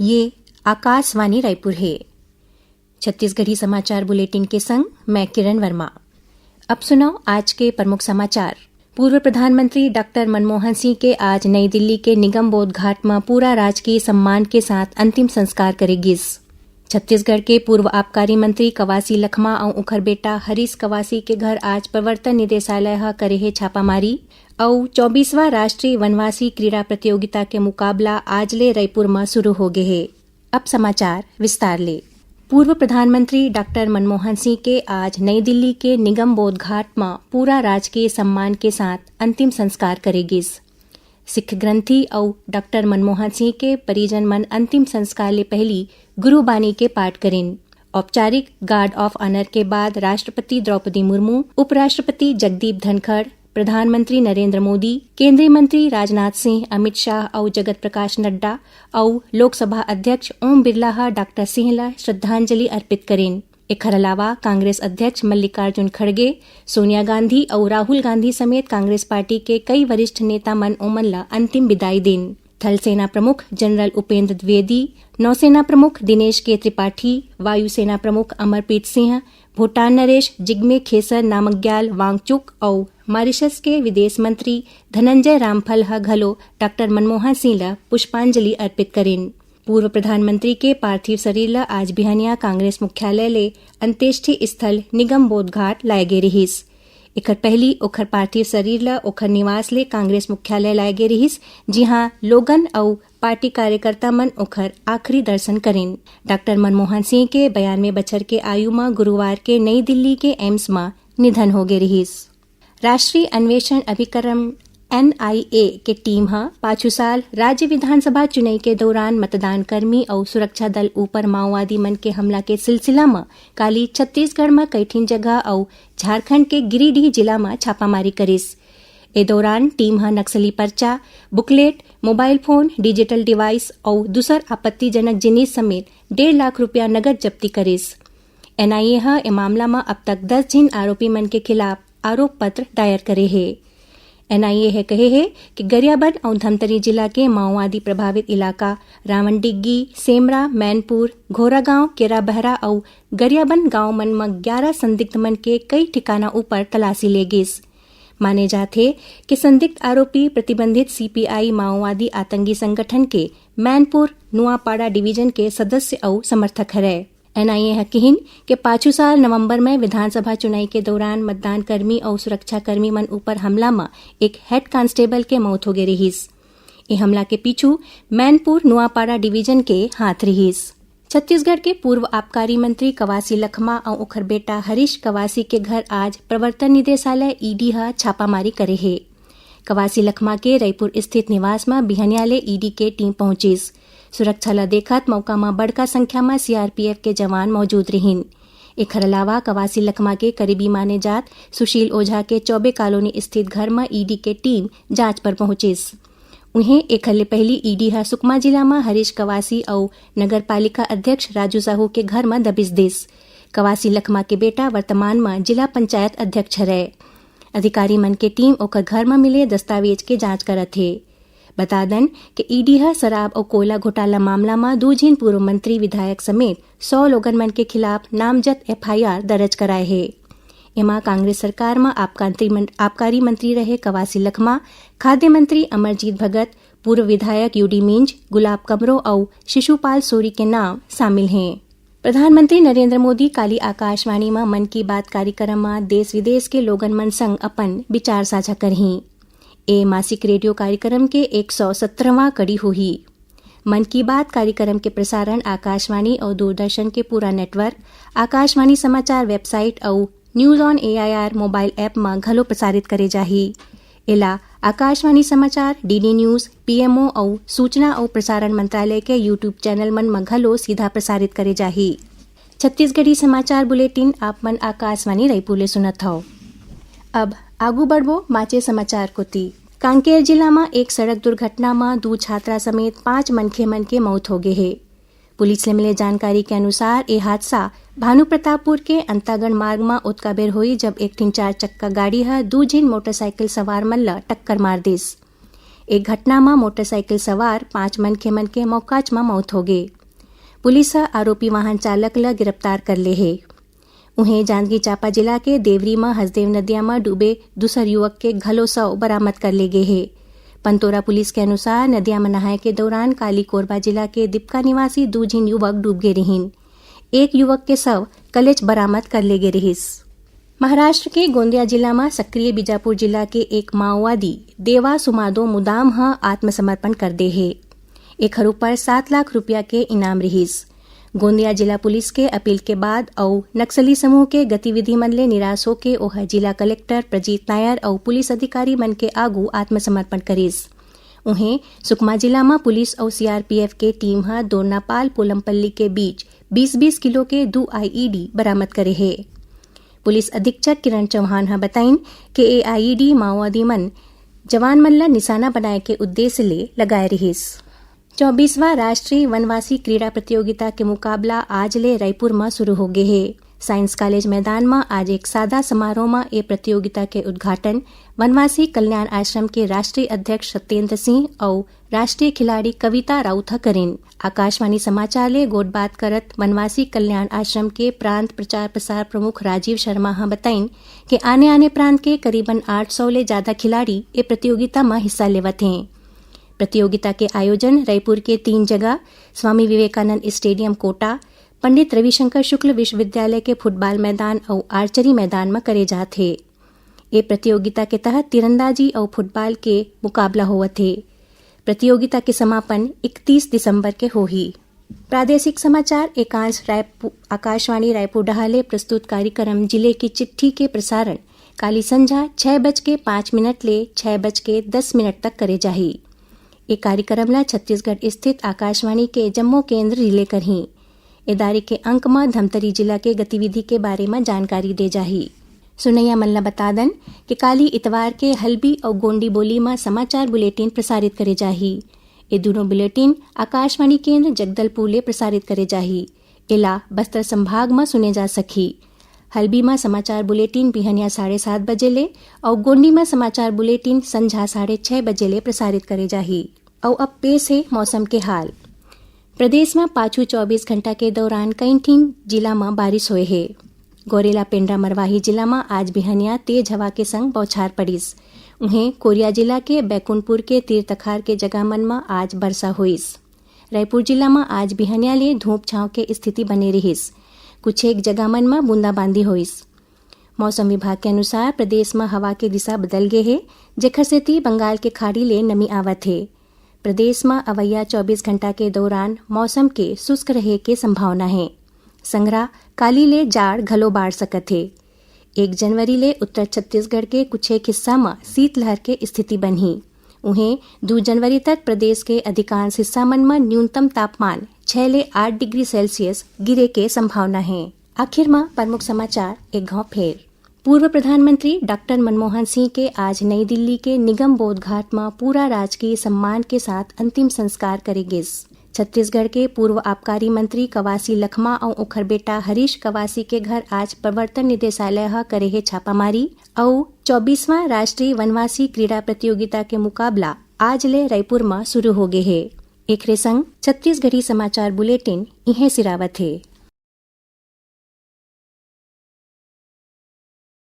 ये आकाशवाणी रायपुर है। छत्तीसगढ़ी समाचार बुलेटिन के संग मैं किरण वर्मा। अब सुनो आज के प्रमुख समाचार। पूर्व प्रधानमंत्री डॉक्टर मनमोहन सिंह के आज नई दिल्ली के निगम बोध घाट में पूरा राजकीय सम्मान के साथ अंतिम संस्कार करेगी। छत्तीसगढ़ के पूर्व आबकारी मंत्री कवासी लखमा और उखर बेटा हरीश कवासी के घर आज प्रवर्तन निदेशालय करे है छापामारी और 24वां राष्ट्रीय वनवासी क्रीड़ा प्रतियोगिता के मुकाबला आज ले रायपुर में शुरू हो गए है। अब समाचार विस्तार ले। पूर्व प्रधानमंत्री डॉक्टर मनमोहन सिंह के आज नई दिल्ली के निगम बोध घाट में पूरा राजकीय सम्मान के साथ अंतिम संस्कार करेगी। सिख ग्रंथी और डॉक्टर मनमोहन सिंह के परिजन मन अंतिम संस्कार ले पहली गुरुबानी के पाठ करें। औपचारिक गार्ड ऑफ ऑनर के बाद राष्ट्रपति द्रौपदी मुर्मू, उपराष्ट्रपति जगदीप धनखड़, प्रधानमंत्री नरेंद्र मोदी, केंद्रीय मंत्री राजनाथ सिंह, अमित शाह और जगत प्रकाश नड्डा और लोकसभा अध्यक्ष ओम बिरला डॉक्टर सिंह ला श्रद्धांजलि अर्पित करें। एकर अलावा कांग्रेस अध्यक्ष मल्लिकार्जुन खड़गे, सोनिया गांधी और राहुल गांधी समेत कांग्रेस पार्टी के कई वरिष्ठ नेता मन ओमन ला अंतिम विदाई देन। थल सेना प्रमुख जनरल उपेंद्र द्विवेदी, नौसेना प्रमुख दिनेश के त्रिपाठी, वायुसेना प्रमुख अमरप्रीत सिंह, भूटान नरेश जिग्मे खेसर नामग्याल वांगचुक और मॉरिशस के विदेश मंत्री धनंजय रामफल घलो डॉक्टर मनमोहन सिंह ला पुष्पांजलि अर्पित करें। पूर्व प्रधानमंत्री के पार्थिव शरीर ला आज बिहानिया कांग्रेस मुख्यालय ले अंत्येष्टि स्थल निगम बोध घाट लाए गे रहीस। एकर पहली ओखर पार्थिव शरीर ला ओखर निवास ले कांग्रेस मुख्यालय लाए गे रहीस, जिहां लोगन और पार्टी कार्यकर्ता मन ओखर आखिरी दर्शन करें। डॉक्टर मनमोहन सिंह के 92 बछर के आयु में गुरुवार के नई दिल्ली के एम्स में निधन हो गए रहीस। राष्ट्रीय अन्वेषण अभिकरण NIA के टीम पाछू साल राज्य विधानसभा चुनाव के दौरान मतदान कर्मी और सुरक्षा दल ऊपर माओवादी मन के हमला के सिलसिला में काली छत्तीसगढ़ में कईठिन जगह और झारखंड के गिरिडीह जिला में छापामारी करिस। ए दौरान टीम नक्सली पर्चा, booklet, mobile phone, digital device और दूसर आपत्तिजनक जिनिस समेत 1.5 लाख रुपया नगद जब्ती करिस। NIA ए मामला में अब तक 10 जिन आरोपी मन के खिलाफ आरोप पत्र दायर करे है। NIA कहे है कि गरियाबंद और धमतरी जिला के माओवादी प्रभावित इलाका रावणडिग्गी, सेमरा, मैनपुर, घोरागांव, केराबहरा और गरियाबंद गांव मन में 11 संदिग्ध मन के कई ठिकाना ऊपर तलाशी ले गिस। माने जाते कि संदिग्ध आरोपी प्रतिबंधित CPI माओवादी आतंकी संगठन के मैनपुर नुआपाड़ा डिवीजन के सदस्य और समर्थक है। NIA कहिन के पाछू साल नवंबर में विधानसभा चुनाव के दौरान मतदान कर्मी और सुरक्षा कर्मी मन ऊपर हमला में एक हेड कांस्टेबल के मौत हो गई रहीस। ये हमला के पीछू मैनपुर नुआपाड़ा डिवीजन के हाथ रहीस। छत्तीसगढ़ के पूर्व आबकारी मंत्री कवासी लखमा और उखर बेटा हरीश कवासी के घर आज प्रवर्तन निदेशालय ED छापामारी करे है। कवासी लखमा के रायपुर स्थित निवास में बिहनियाले ED के टीम पहुंचिस। सुरक्षा ला देखत मौका में बड़का संख्या में CRPF के जवान मौजूद रहीन। एकर अलावा कवासी लखमा के करीबी माने जात सुशील ओझा के चौबे कॉलोनी स्थित घर में ED के टीम जांच पर पहुंचिस। उन्हें एकर ले पहली ED सुकमा जिला में हरीश कवासी और नगर पालिका अध्यक्ष राजू साहू के घर में दबिश दिस। कवासी लखमा के बेटा वर्तमान में जिला पंचायत अध्यक्ष है। अधिकारी मन के टीम ओकर घर में मिले दस्तावेज के जांच करत है। बता दन कि ED शराब और कोयला घोटाला मामला में 2 जिन पूर्व मंत्री विधायक समेत 100 लोगन मन के खिलाफ नामजद FIR दर्ज कराए है। एमा कांग्रेस सरकार में आबकारी मंत्री रहे कवासी लखमा, खाद्य मंत्री अमरजीत भगत, पूर्व विधायक UD मिंज, गुलाब कमरो और शिशुपाल सोरी के नाम शामिल हैं। प्रधानमंत्री नरेंद्र मोदी काली आकाशवाणी में मन की बात कार्यक्रम में देश विदेश के लोगन मन संग अपन विचार साझा करही। ए मासिक रेडियो कार्यक्रम के 117वां कड़ी हुई। मन की बात कार्यक्रम के प्रसारण आकाशवाणी और दूरदर्शन के पूरा नेटवर्क, आकाशवाणी समाचार वेबसाइट और news on AIR mobile app में घलो प्रसारित करे जाही। एला आकाशवाणी समाचार, DD न्यूज, PMO और सूचना और प्रसारण मंत्रालय के YouTube चैनल मन में घलो सीधा प्रसारित करे जाही। छत्तीसगढ़ी समाचार बुलेटिन आप मन आकाशवाणी रायपुर ले सुनत हव। अब आगू बढ़बो माचे समाचार कोती। कांकेर जिला में एक सड़क दुर्घटना में 2 छात्रा समेत 5 मनखे मन के मौत हो गए है। पुलिस से मिले जानकारी के अनुसार ये हादसा भानु प्रतापपुर के अंतागढ़ मार्ग में उतका बेर हुई, जब एक 3-4 चक्का गाड़ी 2 जिन मोटरसाइकिल सवार मन ला टक्कर मार दिस। एक घटना में मोटरसाइकिल सवार 5 मन के मौकाच में मौत हो गई। पुलिस आरोपी वाहन चालक ल गिरफ्तार कर ले है। उन्हें जांजगीर चांपा जिला के देवरी में हसदेव नदिया में डूबे दूसर युवक के घलो शव बरामद कर ले गए है। पंतोरा पुलिस के अनुसार नदिया में नहाए के दौरान काली कोरबा जिला के दीपका निवासी 2 झीन युवक डूब गए रहीन। एक युवक के शव कलेच बरामद कर ले गए रहीस। महाराष्ट्र के गोंदिया जिला में सक्रिय बीजापुर जिला के एक माओवादी देवा सुमादो मुदाम आत्मसमर्पण कर दे है। एक हरू पर 7 लाख रुपया के इनाम रहीस। गोंदिया जिला पुलिस के अपील के बाद और नक्सली समूह के गतिविधि मन ले निराश होके ओह जिला कलेक्टर प्रजीत नायर और पुलिस अधिकारी मन के आगू आत्मसमर्पण करीस। उन्हें सुकमा जिला में पुलिस और सीआरपीएफ के टीम दोरनापाल पोलमपल्ली के बीच 20-20 किलो के 2 आईईडी बरामद करे है। पुलिस अधीक्षक किरण चौहान बताइन कि ये आईईडी माओवादी मन जवान मन ला निशाना बनाए के उद्देश्य ले लगाए रहीस। 24वां राष्ट्रीय वनवासी क्रीड़ा प्रतियोगिता के मुकाबला आज ले रायपुर में शुरू हो गए है। साइंस कॉलेज मैदान में आज एक सादा समारोह में ये प्रतियोगिता के उद्घाटन वनवासी कल्याण आश्रम के राष्ट्रीय अध्यक्ष सत्येंद्र सिंह और राष्ट्रीय खिलाड़ी कविता राउत करेन। आकाशवाणी समाचार ले गोटबात करत वनवासी कल्याण आश्रम के प्रांत प्रचार प्रसार प्रमुख राजीव शर्मा बताइन कि आने प्रांत के करीबन 800 ले ज्यादा खिलाड़ी ये प्रतियोगिता में हिस्सा लेवत हैं। प्रतियोगिता के आयोजन रायपुर के 3 जगह स्वामी विवेकानंद स्टेडियम कोटा, पंडित रविशंकर शुक्ल विश्वविद्यालय के फुटबॉल मैदान और आर्चरी मैदान में करे जाते हैं। ये प्रतियोगिता के तहत तीरंदाजी और फुटबॉल के मुकाबला होवत है। प्रतियोगिता के समापन 31 दिसंबर के होही। प्रादेशिक समाचार एकांश आकाशवाणी रायपुर डहाले प्रस्तुत कार्यक्रम जिले की चिट्ठी के प्रसारण काली संझा 6:05 ले 6:10 तक करे जाही। ये कार्यक्रम ला छत्तीसगढ़ स्थित आकाशवाणी के जम्मू केंद्र रिले करही। इदारे के अंक में धमतरी जिला के गतिविधि के बारे में जानकारी दे जाही। सुनैया मल्ला बता दन कि काली इतवार के हल्बी और गोंडी बोली में समाचार बुलेटिन प्रसारित करे जाही। ये दोनों बुलेटिन आकाशवाणी केंद्र जगदलपुर ले प्रसारित करे जाही। इला बस्तर संभाग में सुने जा सकी। हल्बी में समाचार बुलेटिन बिहनिया 7:30 बजे ले और गोंडी में समाचार बुलेटिन संझा 6:30 ले प्रसारित करे जाही। और अब पेश है मौसम के हाल। प्रदेश में पाछू 24 घंटा के दौरान कई ठीन जिला में बारिश हुए है। गोरेला पेंड्रा मरवाही जिला में आज बिहनिया तेज हवा के संग बौछार पड़ीस। उन्हें कोरिया जिला के बैकुंठपुर के तीरतखार के जगह में आज वर्षा हुईस। रायपुर जिला में आज बिहनिया ले धूप छांव के स्थिति बने रहीस। कुछ एक जगह में बूंदाबांदी हुईस। मौसम विभाग के अनुसार प्रदेश में हवा की दिशा बदल गई है, जेखर सेती बंगाल के खाड़ी ले नमी आवत है। प्रदेश में अवैया 24 घंटा के दौरान मौसम के शुष्क रहे के संभावना है। संग्रह काली ले जाड़ घलो बाढ़ सकत है। 1 जनवरी ले उत्तर छत्तीसगढ़ के कुछ एक हिस्सा में शीतलहर के स्थिति बनी। उन्हें 2 जनवरी तक प्रदेश के अधिकांश हिस्सा मन में न्यूनतम तापमान 6 ले 8 डिग्री सेल्सियस गिरे के संभावना है। आखिर में प्रमुख समाचार एक घाव फेर। पूर्व प्रधानमंत्री डॉक्टर मनमोहन सिंह के आज नई दिल्ली के निगम बोध घाट में पूरा राजकीय सम्मान के साथ अंतिम संस्कार करेंगे। छत्तीसगढ़ के पूर्व आबकारी मंत्री कवासी लखमा और उखर बेटा हरीश कवासी के घर आज प्रवर्तन निदेशालय करे है छापामारी। और 24वां राष्ट्रीय वनवासी क्रीड़ा प्रतियोगिता के मुकाबला आज ले रायपुर में शुरू हो गए है। एक संग छत्तीसगढ़ी समाचार बुलेटिन इहे सिरावत है।